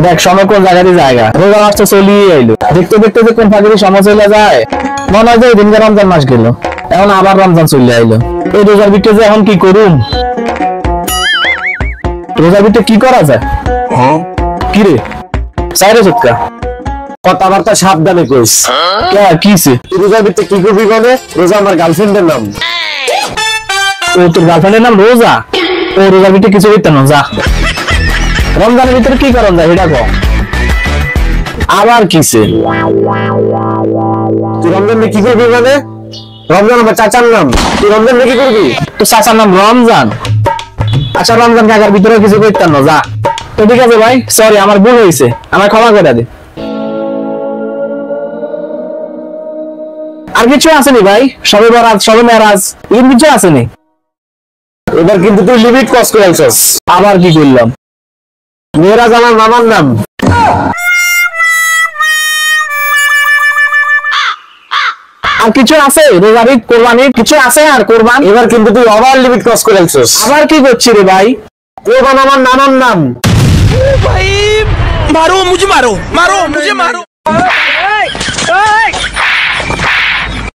দেখ সময় কোন জায়গারই জায়গা, রোজা মাস তো চলিয়ে আইলো, দেখতে দেখতে যে কোন ফাঁকে সময় চলে যায়, মনে হয় যে দিনকে রমজান মাস গেল, এখন আবার রমজান চলে আইলো। এই রোজার ভিতরে যে এখন কি করুম, রোজার ভিতরে কি করা যায়? কি রে সাইরে সত্যা কথাবার্তা সাবধানে কইস। কিছে রোজার ভিতরে কি করবি বলে? রোজা আমার গার্লফ্রেন্ডের নাম। ও তোর গার্লফ্রেন্ডের নাম রোজা? ও রোজার ভিতরে কিছু করতে না, যা রমজানের ভিতরে কি করা যায় এটা কো। আবার কিছে তুই রমজানে কি করবি মানে? রমজান আমার চাচার নাম, তুই রমজানে কি করবি? তো চাচার নাম রমজান? আচ্ছা রমজান কাকার ভিতরে কিছু করতে না, যা। তো ঠিক আছে ভাই, সরি আমার ভুল হয়েছে, আমার ক্ষমা করে দে। আর কিছু আসেনি ভাই? সবে বরাত, সবে মেরাজ, এর কিছু আসেনি? এবার কিন্তু তুই লিমিট ক্রস করে আইছস। আবার কি করলাম? মেরাজ আমার মামার নাম। আর কিছু আছে? রোজার ঈদ, কোরবানি কিছু আছে? আর কোরবান? এবার কিন্তু তুই আবার লিমিট ক্রস করে আইছস। আবার কি করছিস রে ভাই? কোরবান আমার নানার নাম। भाई मारो मुझे, मारो मारो मुझे, मारो।